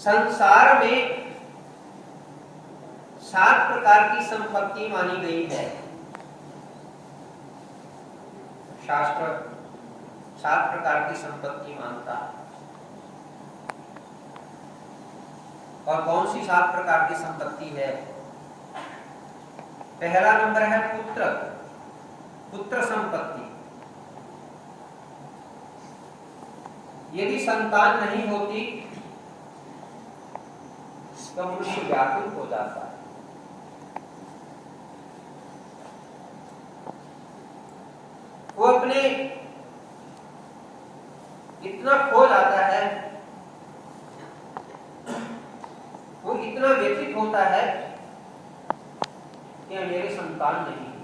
संसार में 7 प्रकार की संपत्ति मानी गई है। शास्त्र 7 प्रकार की संपत्ति मानता है। और कौन सी 7 प्रकार की संपत्ति है? पहला नंबर है पुत्र संपत्ति। यदि संतान नहीं होती तो मनुष्य व्याकुल हो जाता है। वो अपने इतना खो जाता है, वो इतना व्यथित होता है कि मेरे संतान नहीं है।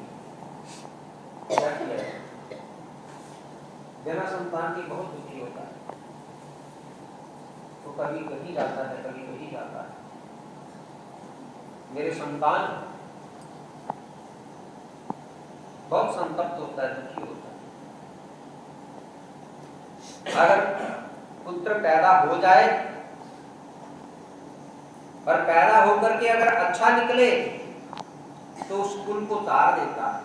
बिना संतान की बहुत दुखी होता है। तो कभी कहीं जाता है, कभी कहीं जाता है। मेरे संतान बहुत संतप्त होता है, दुखी होता है। अगर पुत्र पैदा हो जाए और पैदा होकर के अगर अच्छा निकले तो उस कुल को तार देता है।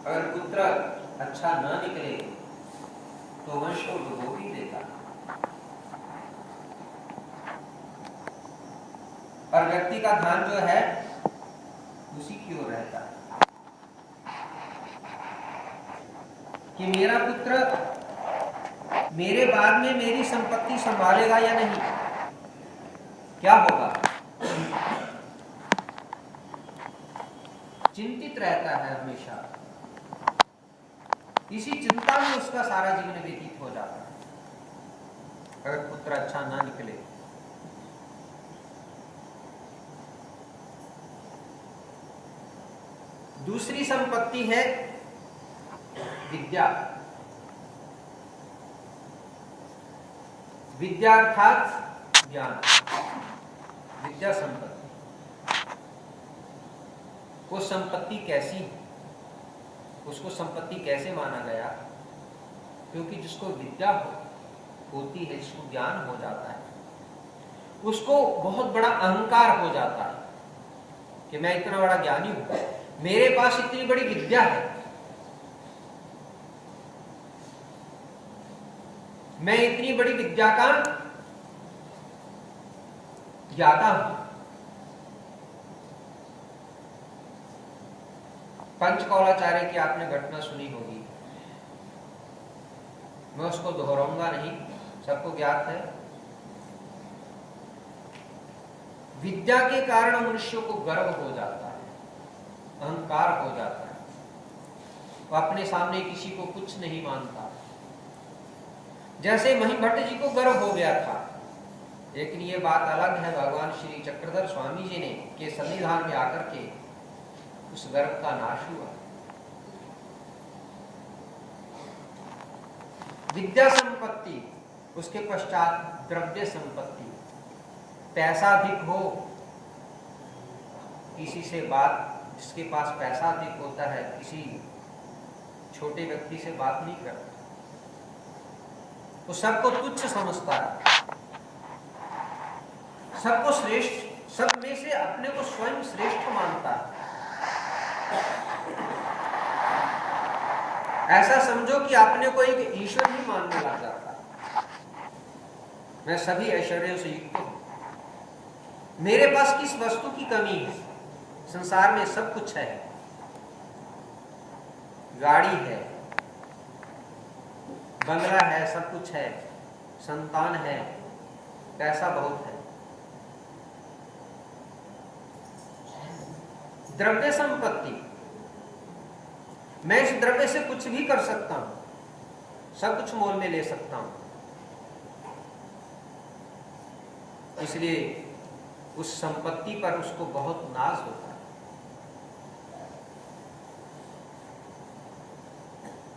अगर पुत्र अच्छा न निकले तो वंश को डुबो ही देता है। और व्यक्ति का ध्यान जो है उसी की ओर रहता है कि मेरा पुत्र मेरे बाद में मेरी संपत्ति संभालेगा या नहीं, क्या होगा। चिंतित रहता है हमेशा। इसी चिंता में उसका सारा जीवन व्यतीत हो जाता है अगर पुत्र अच्छा ना निकले। दूसरी संपत्ति है विद्या। विद्या अर्थात ज्ञान, विद्या संपत्ति। वो संपत्ति कैसी है, उसको संपत्ति कैसे माना गया? क्योंकि जिसको विद्या होती है, जिसको ज्ञान हो जाता है, उसको बहुत बड़ा अहंकार हो जाता है कि मैं इतना बड़ा ज्ञानी हूं, मेरे पास इतनी बड़ी विद्या है, मैं इतनी बड़ी विद्या का ज्ञाता हूं। पंचकौलाचार्य की आपने घटना सुनी होगी, मैं उसको दोहराऊंगा नहीं, सबको ज्ञात है। विद्या के कारण मनुष्य को गर्व हो जाता है, अहंकार हो जाता है, वो अपने सामने किसी को कुछ नहीं मानता। जैसे महिभट्ट जी को गर्व हो गया था, लेकिन ये बात अलग है, भगवान श्री चक्रधर स्वामी जी ने के सन्निधान में आकर के उस गर्व का नाश हुआ। विद्या संपत्ति, उसके पश्चात द्रव्य संपत्ति। पैसा अधिक हो, किसी से बात, जिसके पास पैसा अधिक होता है किसी छोटे व्यक्ति से बात नहीं करता, वो सबको तुच्छ समझता है, सबको श्रेष्ठ, सब में से अपने को स्वयं श्रेष्ठ मानता है। ऐसा समझो कि अपने को एक ईश्वर ही मानने लग जाता है। मैं सभी ऐश्वर्यों से युक्त हूं, मेरे पास किस वस्तु की कमी है, संसार में सब कुछ है, गाड़ी है, बंगला है, सब कुछ है, संतान है, पैसा बहुत है। द्रव्य संपत्ति, मैं इस द्रव्य से कुछ भी कर सकता हूं, सब कुछ मोल में ले सकता हूं, इसलिए उस संपत्ति पर उसको बहुत नाज होता है।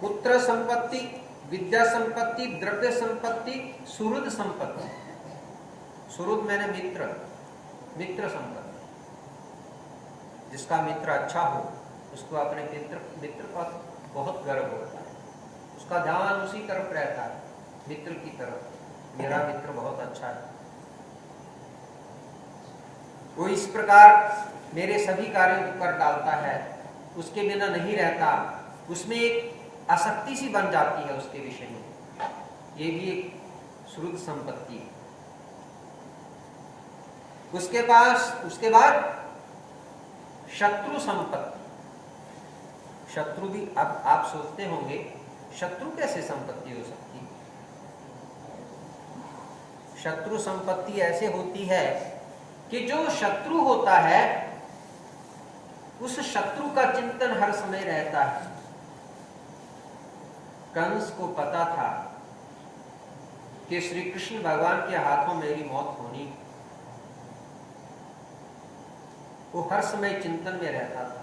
पुत्र संपत्ति, विद्या संपत्ति, द्रव्य संपत्ति, सुहृद संपत्ति। सुहृद मैंने मित्र, मित्र संपत्ति। जिसका मित्र अच्छा हो उसको अपने मित्र का बहुत गर्व होता है, उसका ध्यान उसी तरफ रहता है, मित्र की तरफ। मेरा मित्र बहुत अच्छा है, वो इस प्रकार मेरे सभी कार्यों को कर डालता है, उसके बिना नहीं रहता, उसमें एक आसक्ति सी बन जाती है उसके विषय में, ये भी एक श्रुत संपत्ति है। उसके बाद शत्रु संपत्ति। शत्रु भी, अब आप सोचते होंगे शत्रु कैसे संपत्ति हो सकती है? शत्रु संपत्ति ऐसे होती है कि जो शत्रु होता है उस शत्रु का चिंतन हर समय रहता है। कंस को पता था कि श्री कृष्ण भगवान के हाथों मेरी मौत होनी, वो हर समय चिंतन में रहता था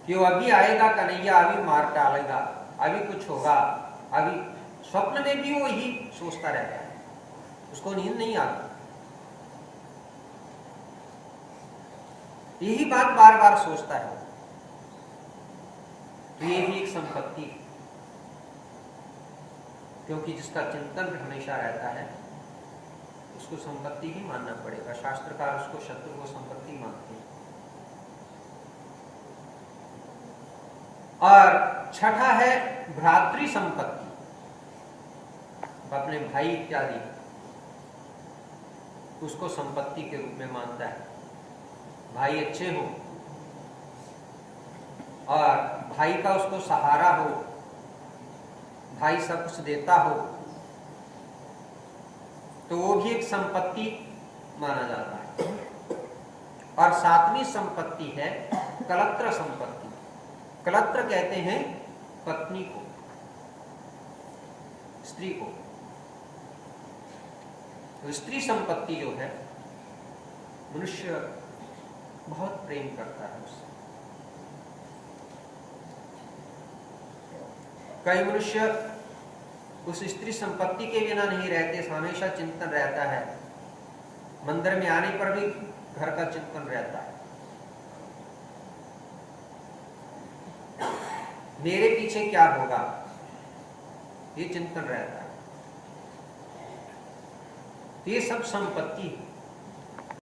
कि वो अभी आएगा कन्हैया, अभी मार डालेगा, अभी कुछ होगा, अभी स्वप्न में भी वो यही सोचता रहता है, उसको नींद नहीं आती, यही बात बार बार सोचता है। तो ये भी एक संपत्ति है, क्योंकि जिसका चिंतन हमेशा रहता है उसको संपत्ति ही मानना पड़ेगा। शास्त्रकार उसको शत्रु को संपत्ति मानते हैं। और छठा है भ्रातृ संपत्ति, अपने भाई इत्यादि उसको संपत्ति के रूप में मानता है। भाई अच्छे हो और भाई का उसको सहारा हो, भाई सब कुछ देता हो, तो वो भी एक संपत्ति माना जाता है। और सातवीं संपत्ति है कलत्र संपत्ति। कलत्र कहते हैं पत्नी को, स्त्री को। तो स्त्री संपत्ति जो है, मनुष्य बहुत प्रेम करता है उससे। कई मनुष्य उस स्त्री संपत्ति के बिना नहीं रहते, हमेशा चिंतन रहता है, मंदिर में आने पर भी घर का चिंतन रहता है, मेरे पीछे क्या होगा, ये चिंतन रहता है। ये सब संपत्ति है।